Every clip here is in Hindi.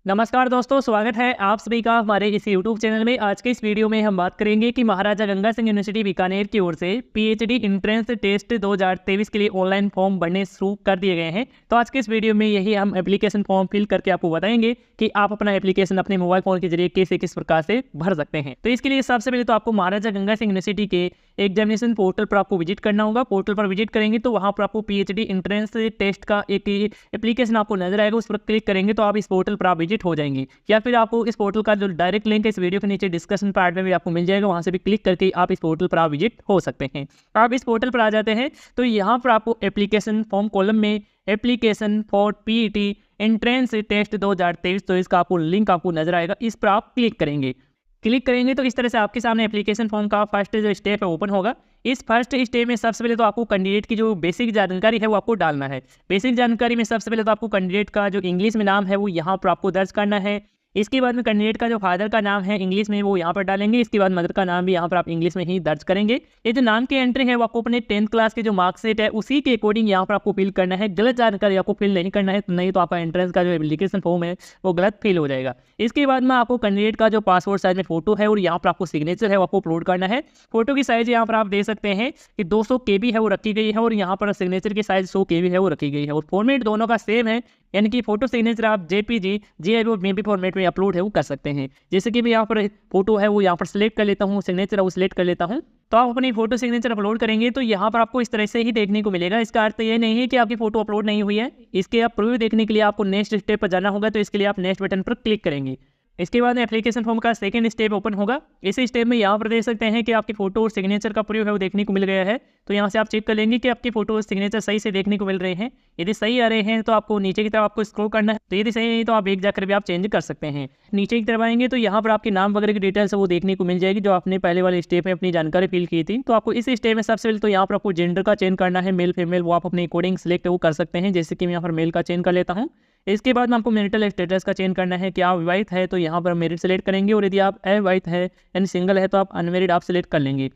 नमस्कार दोस्तों, स्वागत है आप सभी का हमारे इस YouTube चैनल में। आज के इस वीडियो में हम बात करेंगे कि महाराजा गंगा सिंह यूनिवर्सिटी बीकानेर की ओर से पीएचडी एंट्रेंस टेस्ट 2023 के लिए ऑनलाइन फॉर्म भरने शुरू कर दिए गए हैं। तो आज के इस वीडियो में यही हम एप्लीकेशन फॉर्म फिल करके आपको बताएंगे कि आप अपना एप्लीकेशन अपने मोबाइल फोन के जरिए किस प्रकार से भर सकते हैं। तो इसके लिए सबसे पहले तो आपको महाराजा गंगा सिंह यूनिवर्सिटी के एग्जामिनेशन पोर्टल पर आपको विजिट करना होगा। पोर्टल पर विजिट करेंगे तो वहाँ पर आपको पीएचडी एंट्रेंस टेस्ट का एक एप्लीकेशन आपको नजर आएगा, उस पर क्लिक करेंगे तो आप इस पोर्टल पर आप विजिट हो जाएंगे। या फिर आपको इस पोर्टल का जो डायरेक्ट लिंक है इस वीडियो के नीचे डिस्कशन पार्ट में भी आपको मिल जाएगा, वहाँ से भी क्लिक करके आप इस पोर्टल पर आप विजिट हो सकते हैं। आप इस पोर्टल पर आ जाते हैं तो यहाँ पर आपको एप्लीकेशन फॉर्म कॉलम में application for PET entrance test 2023 तो इसका आपको लिंक आपको नजर आएगा, इस पर आप क्लिक करेंगे तो इस तरह से आपके सामने एप्लीकेशन फॉर्म का फर्स्ट जो स्टेप है ओपन होगा। इस फर्स्ट स्टेप में सबसे पहले तो आपको कैंडिडेट की जो बेसिक जानकारी है वो आपको डालना है। बेसिक जानकारी में सबसे पहले तो आपको कैंडिडेट का जो इंग्लिश में नाम है वो यहाँ पर आपको दर्ज करना है। इसके बाद में कैंडिडेट का जो फादर का नाम है इंग्लिश में वो यहाँ पर डालेंगे। इसके बाद मदर का नाम भी यहाँ पर आप इंग्लिश में ही दर्ज करेंगे। ये जो नाम की एंट्री है वो आपको अपने 10th क्लास के जो मार्कशीट है उसी के अकॉर्डिंग यहाँ पर आपको फिल करना है। गलत जानकारी आपको फिल नहीं करना है, नहीं तो आपका एंट्रेंस का जो एप्लीकेशन फॉर्म है वो गलत फिल हो जाएगा। इसके बाद में आपको कैंडिडेट का जो पासपोर्ट साइज में फोटो है और यहाँ पर आपको सिग्नेचर है वो आपको अपलोड करना है। फोटो की साइज यहाँ पर आप देख सकते हैं कि 200 KB है वो रखी गई है और यहाँ पर सिग्नेचर की साइज 100 KB है वो रखी गई है और फॉर्मेट दोनों का सेम है, यानी कि फोटो सिग्नेचर आप जेपीजी जीआईएफ और मेबी फॉर्मेट में अपलोड है वो कर सकते हैं। जैसे कि मैं यहाँ पर फोटो है वो यहाँ पर सिलेक्ट कर लेता हूँ, सिग्नेचर है वो सिलेक्ट कर लेता हूँ। तो आप अपनी फोटो सिग्नेचर अपलोड करेंगे तो यहाँ पर आपको इस तरह से ही देखने को मिलेगा। इसका अर्थ ये नहीं है कि आपकी फोटो अपलोड नहीं हुई है। इसके आप प्रीव्यू देखने के लिए आपको नेक्स्ट स्टेप पर जाना होगा, तो इसके लिए आप नेक्स्ट बटन पर क्लिक करेंगे। इसके बाद एप्लीकेशन फॉर्म का सेकंड स्टेप ओपन होगा। इस स्टेप में यहाँ पर देख सकते हैं कि आपकी फोटो और सिग्नेचर का प्रीव्यू है वो देखने को मिल गया है। तो यहाँ से आप चेक कर लेंगे कि आपकी फोटो और सिग्नेचर सही से देखने को मिल रहे हैं। यदि सही आ रहे हैं तो आपको नीचे की तरफ आपको स्क्रॉल करना है, तो यदि सही नहीं तो आप एक जाकर भी आप चेंज कर सकते हैं। नीचे की तरफ आएंगे तो यहाँ पर आपके नाम वगैरह की डिटेल्स वो देखने को मिल जाएगी जो आपने पहले वाले स्टेप में अपनी जानकारी फिल की थी। तो आपको इस स्टेप में सबसे पहले तो यहाँ पर आपको जेंडर का चेंज करना है, मेल फीमेल वो आप अपने अकॉर्डिंग सेलेक्ट वो कर सकते हैं। जैसे कि मैं यहाँ पर मेल का चेंज कर लेता हूँ। इसके बाद में आपको मैरिटल स्टेटस का चेंज करना है कि आप विवाहित है तो यहाँ पर मैरिड सेलेक्ट करेंगे, और यदि आप अविवाहित है यानी सिंगल है तो आप अनमेरिड आप सेलेक्ट कर लेंगे।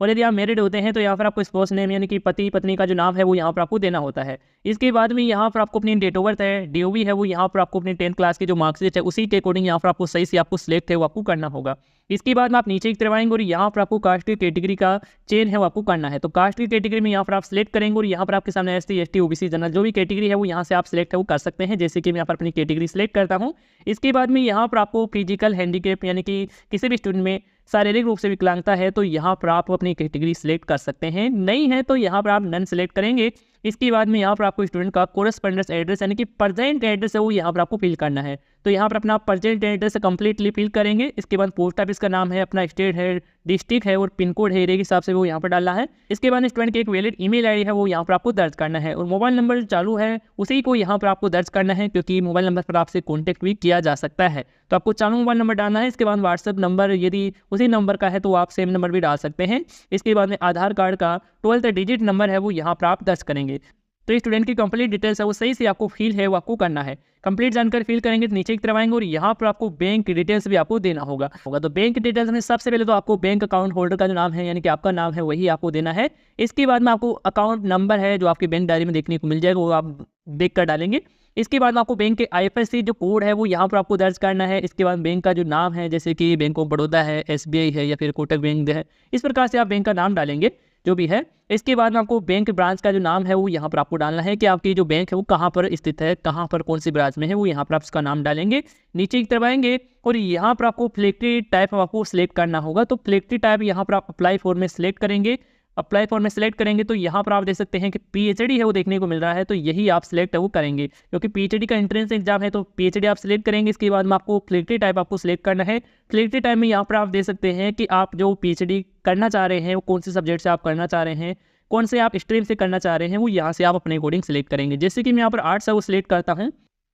और यदि आप मैरिड होते हैं तो यहाँ पर आपको स्पोर्ट्स नेम यानी कि पति पत्नी का जो नाम है वो यहाँ पर आपको देना होता है। इसके बाद में यहाँ पर आपको अपनी डेट ऑफ बर्थ है, डीओबी है वो यहाँ पर आपको अपनी 10th क्लास की जो मार्कशीट है उसी के अकॉर्डिंग यहाँ पर आपको सही से आपको सिलेक्ट है वो आपको करना होगा। इसके बाद में आप नीचे की तरफ आएंगे और यहाँ पर आपको कास्ट की कैटेगरी का चेंज है वो आपको करना है। तो कास्ट की कैटेगरी में यहाँ पर आप सिलेक्ट करेंगे और यहाँ पर आपके सामने SC ST OBC जनरल जो भी कैटेगरी है वो यहाँ से आप सिलेक्ट है वो कर सकते हैं। जैसे कि मैं यहाँ पर अपनी कैटेगरी सिलेक्ट करता हूँ। इसके बाद में यहाँ पर आपको फिजिकल हैंडीकैप यानी कि किसी भी स्टूडेंट में शारीरिक रूप से विकलांगता है तो यहाँ पर आप अपनी कैटेगरी सिलेक्ट कर सकते हैं, नहीं है तो यहाँ पर आप नन सिलेक्ट करेंगे। इसके बाद में यहाँ पर आपको स्टूडेंट का कोरेस्पोंडेंस एड्रेस यानी कि प्रेजेंट एड्रेस है वो यहाँ पर आपको फिल करना है। तो यहाँ पर अपना प्रेजेंट एड्रेस कंप्लीटली फिल करेंगे। इसके बाद पोस्ट ऑफिस का नाम है, अपना स्टेट है, डिस्ट्रिक्ट है और पिन कोड है, एरिया के हिसाब से वो यहाँ पर डालना है। इसके बाद स्टूडेंट की एक वैलिड ईमेल आईडी है वो यहाँ पर आपको दर्ज करना है और मोबाइल नंबर जो चालू है उसी को यहाँ पर आपको दर्ज करना है, क्योंकि मोबाइल नंबर पर आपसे कॉन्टैक्ट भी किया जा सकता है। तो आपको चालू मोबाइल नंबर डालना है। इसके बाद व्हाट्सएप नंबर यदि उसी नंबर का है तो आप सेम नंबर भी डाल सकते हैं। इसके बाद में आधार कार्ड का 12th डिजिट नंबर है वो यहाँ पर आप दर्ज करेंगे। तो स्टूडेंट की कंप्लीट डिटेल्स है वो सही से आपको फिल है वो आपको करना है। कंप्लीट जानकारी फिल करेंगे तो नीचे की तरफ आएंगे और यहाँ पर आपको बैंक की डिटेल्स भी आपको देना होगा। तो बैंक डिटेल्स में सबसे पहले तो आपको बैंक अकाउंट होल्डर का जो नाम है यानी कि आपका नाम है वही आपको देना है। इसके बाद में आपको अकाउंट नंबर है जो आपकी बैंक डायरी में देखने को मिल जाएगा वो आप देख कर डालेंगे। इसके बाद आपको बैंक के IFSC जो कोड है वो यहाँ पर आपको दर्ज करना है। इसके बाद बैंक का जो नाम है जैसे कि बैंक ऑफ बड़ौदा है, SBI है या फिर कोटक बैंक है, इस प्रकार से आप बैंक का नाम डालेंगे जो भी है। इसके बाद में आपको बैंक ब्रांच का जो नाम है वो यहाँ पर आपको डालना है कि आपकी जो बैंक है वो कहाँ पर स्थित है, कहाँ पर कौन सी ब्रांच में है वो यहाँ पर आप उसका नाम डालेंगे। नीचे की तरफ आएंगे और यहाँ पर आपको फ्लेक्सी टाइप आपको सिलेक्ट करना होगा। तो फ्लेक्सी टाइप यहाँ पर आप अप्लाई फॉर में सिलेक्ट करेंगे। अप्लाई फॉर में सिलेक्ट करेंगे तो यहाँ पर आप देख सकते हैं कि PhD है वो देखने को मिल रहा है, तो यही आप सिलेक्ट है वो करेंगे क्योंकि PhD का एंट्रेंस एग्जाम है तो PhD आप सिलेक्ट करेंगे। इसके बाद में आपको फ्लेक्सी टाइप आपको सिलेक्ट करना है। फ्लेक्सी टाइप में यहाँ पर आप देख सकते हैं कि आप जो PhD करना चाह रहे हैं वो कौन से सब्जेक्ट से आप करना चाह रहे हैं, कौन से आप स्ट्रीम से करना चाह रहे हैं वो यहाँ से आप अपने अकॉर्डिंग सेलेक्ट करेंगे। जैसे कि मैं यहाँ पर आर्ट्स है वो सिलेक्ट करता हूँ।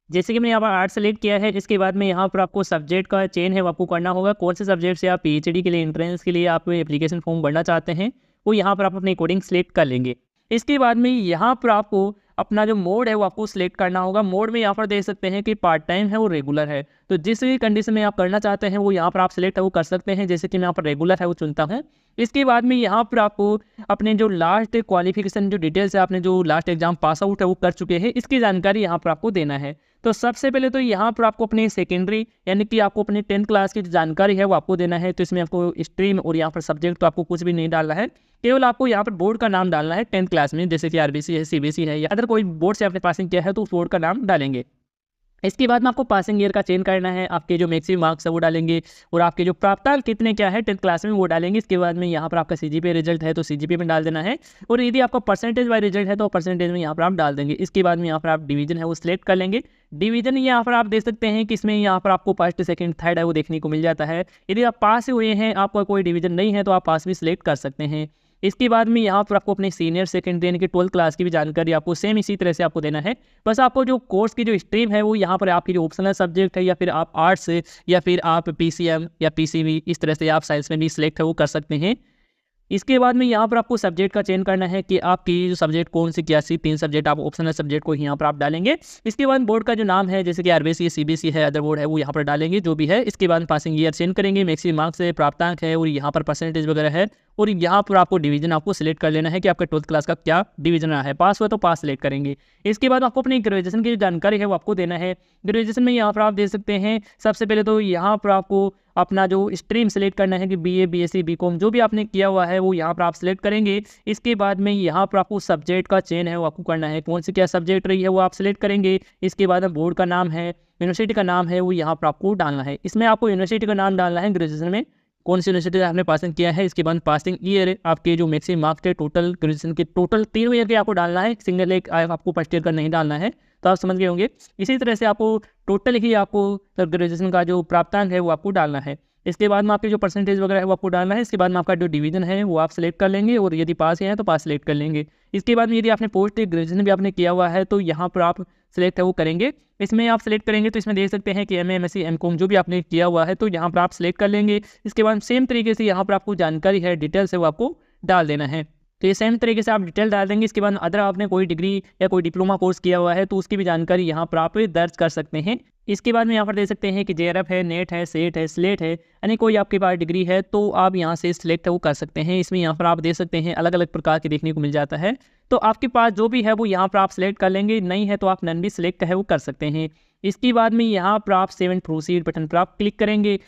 जैसे कि मैंने यहाँ पर आर्ट्स सेलेक्ट किया है। इसके बाद में यहाँ पर आपको सब्जेक्ट का चेंज है वो आपको करना होगा। कौन से सब्जेक्ट से आप PhD के लिए एंट्रेंस के लिए आप एप्लीकेशन फॉर्म भरना चाहते हैं वो यहाँ पर आप अपने अकॉर्डिंग सेलेक्ट कर लेंगे। इसके बाद में यहाँ पर आपको अपना जो मोड है वो आपको सिलेक्ट करना होगा। मोड में यहाँ पर देख सकते हैं कि पार्ट टाइम है वो रेगुलर है, तो जिस भी कंडीशन में आप करना चाहते हैं वो यहाँ पर आप सिलेक्ट है वो कर सकते हैं। जैसे कि मैं यहाँ पर रेगुलर है वो चुनता हूँ। इसके बाद में यहाँ पर आपको अपने जो लास्ट क्वालिफिकेशन जो डिटेल्स है, आपने जो लास्ट एग्जाम पास आउट है वो कर चुके हैं, इसकी जानकारी यहाँ पर आपको देना है। तो सबसे पहले तो यहाँ पर आपको अपनी सेकेंडरी यानी कि आपको अपनी 10th क्लास की जो जानकारी है वो आपको देना है। तो इसमें आपको स्ट्रीम और यहाँ पर सब्जेक्ट तो आपको कुछ भी नहीं डालना है, केवल आपको यहाँ पर बोर्ड का नाम डालना है 10th क्लास में, जैसे कि आरबीसी है, सीबीएसई है, या अगर कोई बोर्ड से आपने पासिंग किया है तो उस बोर्ड का नाम डालेंगे। इसके बाद में आपको पासिंग ईयर का चयन करना है, आपके जो मैक्सिमम मार्क्स है वो डालेंगे और आपके जो प्राप्तांक कितने क्या है 10th क्लास में वो डालेंगे। इसके बाद में यहाँ पर आपका सीजीपीए रिजल्ट है तो सीजीपीए में डाल देना है, और यदि आपका परसेंटेज वाइज रिजल्ट है तो परसेंटेज में यहाँ पर आप डाल देंगे। इसके बाद में यहाँ पर आप डिवीजन है वो सिलेक्ट कर लेंगे। डिवीजन यहाँ पर आप देख सकते हैं कि इसमें यहाँ पर आपको फर्स्ट सेकंड थर्ड है वो देखने को मिल जाता है। यदि आप पास हुए हैं, आपका कोई डिवीजन नहीं है तो आप पास भी सिलेक्ट कर सकते हैं। इसके बाद में यहाँ पर आपको अपने सीनियर सेकंड यानी कि 12th क्लास की भी जानकारी आपको सेम इसी तरह से आपको देना है। बस आपको जो कोर्स की जो स्ट्रीम है वो यहाँ पर आपकी जो ऑप्शनल सब्जेक्ट है, या फिर आप आर्ट्स या फिर आप पीसीएम या पीसीबी, इस तरह से आप साइंस में भी सिलेक्ट है वो कर सकते हैं। इसके बाद में यहाँ पर आपको सब्जेक्ट का चयन करना है कि आपकी जो सब्जेक्ट कौन सी क्या सी 3 सब्जेक्ट आप ऑप्शनल सब्जेक्ट को यहाँ पर आप डालेंगे। इसके बाद बोर्ड का जो नाम है, जैसे कि आरबीसी सीबीएसई है, अदर बोर्ड है, वो यहाँ पर डालेंगे जो भी है। इसके बाद पासिंग ईयर चयन करेंगे, मैक्सिमम मार्क्स है, प्राप्तांक है और यहाँ पर परसेंटेज वगैरह है, और यहाँ पर आपको डिवीजन आपको सिलेक्ट कर लेना है कि आपका 12th क्लास का क्या डिवीजन रहा है। पास हुआ तो पास सिलेक्ट करेंगे। इसके बाद आपको अपनी ग्रेजुएशन की जो जानकारी है वो आपको देना है। ग्रेजुएशन में यहाँ पर आप दे सकते हैं, सबसे पहले तो यहाँ पर आपको अपना जो स्ट्रीम सेलेक्ट करना है कि बीए, बीएससी, बीकॉम जो भी आपने किया हुआ है वो यहाँ पर आप सिलेक्ट करेंगे। इसके बाद में यहाँ पर आपको सब्जेक्ट का चयन है वो आपको करना है, कौन सी क्या सब्जेक्ट रही है वो आप सिलेक्ट करेंगे। इसके बाद बोर्ड का नाम है, यूनिवर्सिटी का नाम है वो यहाँ पर आपको डालना है। इसमें आपको यूनिवर्सिटी का नाम डालना है ग्रेजुएशन में, कौन सी यूनिवर्सिटी आपने पासिंग किया है। इसके बाद पासिंग ईयर, आपके जो मैक्सिमम मार्क्स है टोटल ग्रेजुएशन के टोटल 3 ईयर के आपको डालना है, सिंगल एक आपको फर्स्ट ईयर का नहीं डालना है, तो आप समझ गए होंगे। इसी तरह से आपको टोटल ही आपको ग्रेजुएशन का जो प्राप्तांक है वो आपको डालना है। इसके बाद में आपके जो परसेंटेज वगैरह है वो आपको डालना है। इसके बाद में आपका जो डिवीजन है वो आप सिलेक्ट कर लेंगे, और यदि पास है तो पास सिलेक्ट कर लेंगे। इसके बाद में यदि आपने पोस्ट ग्रेजुएशन भी आपने किया हुआ है तो यहाँ पर आप सिलेक्ट है वो करेंगे। इसमें आप सिलेक्ट करेंगे तो इसमें देख सकते हैं कि एमए, एमएससी, एमकॉम जो भी आपने किया हुआ है तो यहाँ पर आप सिलेक्ट कर लेंगे। इसके बाद सेम तरीके से यहाँ पर आपको जानकारी है, डिटेल्स है वो आपको डाल देना है। तो ये सेम तरीके से आप डिटेल डाल देंगे। इसके बाद अदर आपने कोई डिग्री या कोई डिप्लोमा कोर्स किया हुआ है तो उसकी भी जानकारी यहाँ पर आप दर्ज कर सकते हैं। इसके बाद में यहाँ पर दे सकते हैं कि जेआरएफ है, नेट है, सेट है, स्लेट है, यानी कोई आपके पास डिग्री है तो आप यहाँ से सिलेक्ट वो कर सकते हैं। इसमें यहाँ पर आप दे सकते हैं अलग अलग प्रकार के देखने को मिल जाता है, तो आपके पास जो भी है वो यहाँ पर आप सिलेक्ट कर लेंगे। नहीं है तो आप नन भी सिलेक्ट है वो कर सकते हैं। इसके बाद में यहाँ पर आप सेव एंड प्रोसीड बटन पर आप क्लिक करेंगे।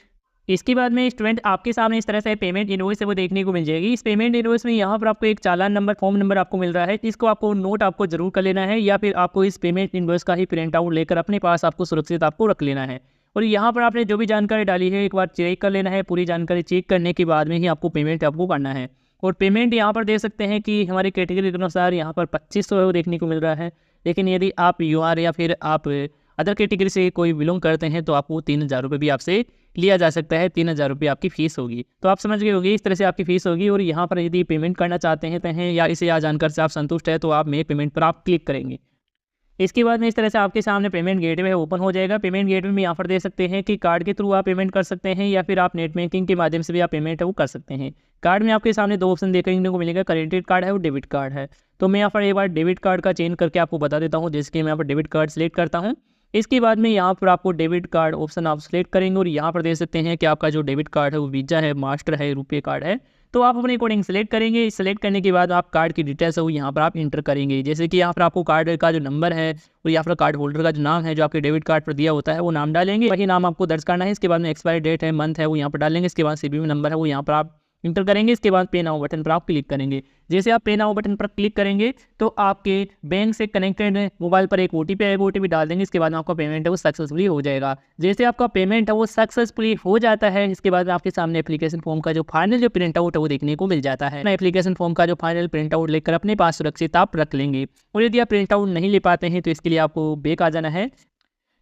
इसके बाद में स्टूडेंट आपके सामने इस तरह से पेमेंट इनवॉइस है वो देखने को मिल जाएगी। इस पेमेंट इनवॉइस में यहाँ पर आपको एक चालान नंबर, फॉर्म नंबर आपको मिल रहा है, इसको आपको नोट आपको जरूर कर लेना है, या फिर आपको इस पेमेंट इनवॉइस का ही प्रिंट आउट लेकर अपने पास आपको सुरक्षित आपको रख लेना है। और यहाँ पर आपने जो भी जानकारी डाली है एक बार चेक कर लेना है। पूरी जानकारी चेक करने के बाद में ही आपको पेमेंट आपको करना है। और पेमेंट यहाँ पर देख सकते हैं कि हमारी कैटेगरी के अनुसार यहाँ पर 2500 देखने को मिल रहा है, लेकिन यदि आप यूआर या फिर आप अदर कैटेगरी से कोई बिलोंग करते हैं तो आपको 3000 रुपये भी आपसे लिया जा सकता है। 3000 रुपये आपकी फ़ीस होगी, तो आप समझ गए होगी इस तरह से आपकी फ़ीस होगी। और यहाँ पर यदि पेमेंट करना चाहते हैं या इसे या जानकर से आप संतुष्ट है तो आप मेक पेमेंट पर आप क्लिक करेंगे। इसके बाद में इस तरह से आपके सामने पेमेंट गेटवे ओपन हो जाएगा। पेमेंट गेटवे में यहाँ पर दे सकते हैं कि कार्ड के थ्रू आप पेमेंट कर सकते हैं, या फिर आप नेट बैंकिंग के माध्यम से भी आप पेमेंट है वो कर सकते हैं। कार्ड में आपके सामने 2 ऑप्शन देखने को मिलेगा, क्रेडिट कार्ड है और डेबिट कार्ड है। तो मैं यहाँ पर एक बार डेबिट कार्ड का चेंज करके आपको बता देता हूँ, जैसे कि मैं यहाँ पर डेबिट कार्ड सेलेक्ट करता हूँ। इसके बाद में यहाँ पर आपको डेबिट कार्ड ऑप्शन आप सेलेक्ट करेंगे, और यहाँ पर देख सकते हैं कि आपका जो डेबिट कार्ड है वो वीज़ा है, मास्टर है, रुपये कार्ड है। तो आप अपने अकॉर्डिंग सेलेक्ट करेंगे। सेलेक्ट करने के बाद आप कार्ड की डिटेल्स है वो यहाँ पर आप इंटर करेंगे, जैसे कि यहाँ पर आपको कार्ड का जो नंबर है और यहाँ पर कार्ड होल्डर का जो नाम है जो आपके डेबिट कार्ड पर दिया होता है वो नाम डालेंगे, वही नाम आपको दर्ज करना है। इसके बाद में एक्सपायरी डेट है, मंथ है वो यहाँ पर डालेंगे। इसके बाद सीवीवी नंबर है वो यहाँ पर आप इंटर करेंगे। इसके बाद पे नाउ बटन पर आप क्लिक करेंगे। जैसे आप पे नाउ बटन पर क्लिक करेंगे तो आपके बैंक से कनेक्टेड मोबाइल पर एक ओटीपी आएगा, ओटीपी डाल देंगे। इसके बाद आपका पेमेंट है वो सक्सेसफुली हो जाएगा। जैसे आपका पेमेंट है वो सक्सेसफुली हो जाता है, इसके बाद आपके सामने एप्लीकेशन फॉर्म का जो फाइनल जो प्रिंट आउट है वो देखने को मिल जाता है। एप्लीकेशन फॉर्म का जो फाइनल प्रिंट आउट लेकर अपने पास सुरक्षित आप रख लेंगे। और यदि आप प्रिंट आउट नहीं ले पाते हैं तो इसके लिए आपको बैक आ जाना है।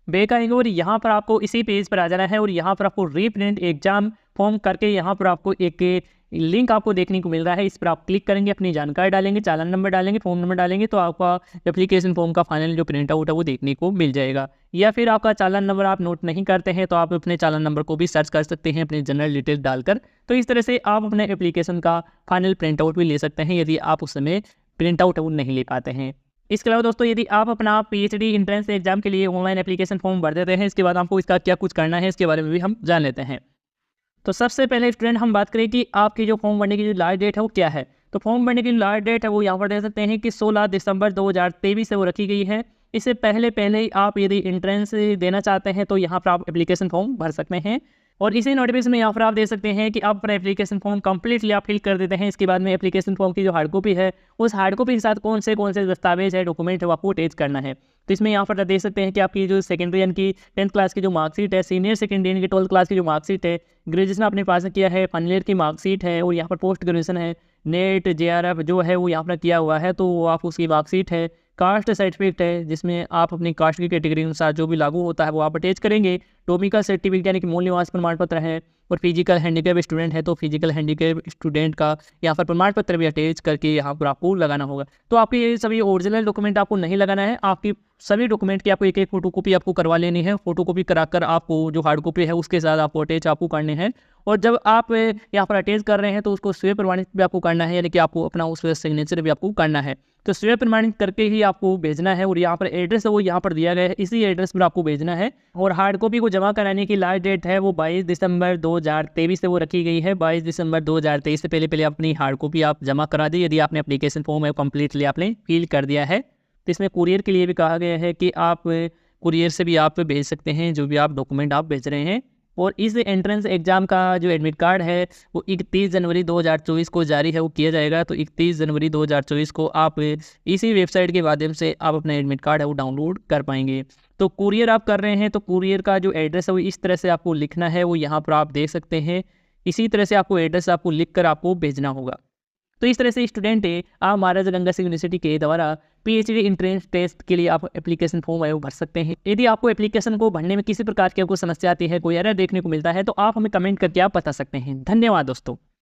बैक आएंगे और यहाँ पर आपको इसी पेज पर आ जाना है, और यहाँ पर आपको रीप्रिंट एग्जाम फॉर्म करके यहाँ पर आपको एक लिंक आपको देखने को मिल रहा है। इस पर आप क्लिक करेंगे, अपनी जानकारी डालेंगे, चालान नंबर डालेंगे, फॉर्म नंबर डालेंगे, तो आपका एप्लीकेशन फॉर्म का फाइनल जो प्रिंट आउट है वो देखने को मिल जाएगा। या फिर आपका चालान नंबर आप नोट नहीं करते हैं तो आप अपने चालान नंबर को भी सर्च कर सकते हैं अपने जनरल डिटेल्स डालकर। तो इस तरह से आप अपने एप्लीकेशन का फाइनल प्रिंट आउट भी ले सकते हैं यदि आप उस समय प्रिंट आउट वो नहीं ले पाते हैं। इसके अलावा दोस्तों यदि आप अपना पीएचडी एंट्रेंस एग्जाम के लिए ऑनलाइन एप्लीकेशन फॉर्म भर देते हैं, इसके बाद आपको इसका क्या कुछ करना है इसके बारे में भी हम जान लेते हैं। तो सबसे पहले स्टूडेंट हम बात करें कि आपकी जो फॉर्म भरने की जो लास्ट डेट है वो क्या है। तो फॉर्म भरने की लास्ट डेट है वो यहाँ पर देख सकते हैं कि 16 दिसंबर 2023 से वो रखी गई है। इससे पहले ही आप यदि एंट्रेंस देना चाहते हैं तो यहाँ पर आप एप्लीकेशन फॉर्म भर सकते हैं। और इसी नोटिफिकेशन में यहाँ पर आप दे सकते हैं कि आप अपना एप्लीकेशन फॉर्म कंप्लीटली आप फिल कर देते हैं। इसके बाद में एप्लीकेशन फॉर्म की जो हार्ड कॉपी है, उस हार्ड कॉपी के साथ कौन से दस्तावेज है, डॉक्यूमेंट है, वो आपको अटैच करना है। तो इसमें यहाँ पर देख सकते हैं कि आपकी जो सेकेंडरी यानी कि 10th क्लास की जो मार्कशीट है, सीनियर सेकेंडरी यानी कि 12th क्लास की जो मार्कशीट है, ग्रेजुएशन आपने पास किया है, फाइनल ईयर की मार्कशीट है, और यहाँ पर पोस्ट ग्रेजुएशन है, नेट JRF जो है वो यहाँ पर किया हुआ है, तो वो आप उसकी मार्कशीट है, कास्ट सर्टिफिकेट है जिसमें आप अपनी कास्ट की कैटेगरी के अनुसार जो भी लागू होता है वो आप अटैच करेंगे। टोमिका सर्टिफिकेट यानी कि मूल निवास प्रमाण पत्र है, और फिजिकल हैंडीकैप स्टूडेंट है तो फिजिकल हैंडीकैप स्टूडेंट का यहाँ पर प्रमाण पत्र भी अटैच करके यहाँ पर आपको लगाना होगा। तो आपके ये सभी ओरिजिनल डॉक्यूमेंट आपको नहीं लगाना है, आपकी सभी डॉक्यूमेंट की आपको एक फोटोकॉपी आपको करवा लेनी है। फोटोकॉपी कराकर आपको जो हार्ड कॉपी है उसके साथ आपको अटैच आपको करने हैं। और जब आप यहाँ पर अटैच कर रहे हैं तो उसको स्वयं प्रमाणित भी आपको करना है, यानी कि आपको अपना उस पर सिग्नेचर भी आपको करना है। तो स्वयं प्रमाणित करके ही आपको भेजना है, और यहाँ पर एड्रेस है वो यहाँ पर दिया गया है, इसी एड्रेस पर आपको भेजना है। और हार्ड कॉपी को जमा कराने की लास्ट डेट है वो 22 दिसंबर 2023 से वो रखी गई है। 22 दिसंबर 2023 से पहले अपनी हार्ड कॉपी आप जमा करा दी, यदि आपने एप्लीकेशन फॉर्म है कम्प्लीटली आपने फिल कर दिया है। तो इसमें कुरियर के लिए भी कहा गया है कि आप कुरियर से भी आप भेज सकते हैं जो भी आप डॉक्यूमेंट आप भेज रहे हैं। और इस एंट्रेंस एग्ज़ाम का जो एडमिट कार्ड है वो 31 जनवरी 2024 को जारी है, वो किया जाएगा। तो 31 जनवरी 2024 को आप इसी वेबसाइट के माध्यम से आप अपना एडमिट कार्ड है वो डाउनलोड कर पाएंगे। तो कुरियर आप कर रहे हैं तो कुरियर का जो एड्रेस है वो इस तरह से आपको लिखना है, वो यहाँ पर आप देख सकते हैं। इसी तरह से आपको एड्रेस आपको लिख कर आपको भेजना होगा। तो इस तरह से स्टूडेंट है आप महाराजा गंगा सिंह यूनिवर्सिटी के द्वारा PhD एंट्रेंस टेस्ट के लिए आप एप्लीकेशन फॉर्म है वो भर सकते हैं। यदि आपको एप्लीकेशन को भरने में किसी प्रकार की आपको समस्या आती है, कोई एरर देखने को मिलता है, तो आप हमें कमेंट करके आप बता सकते हैं। धन्यवाद दोस्तों।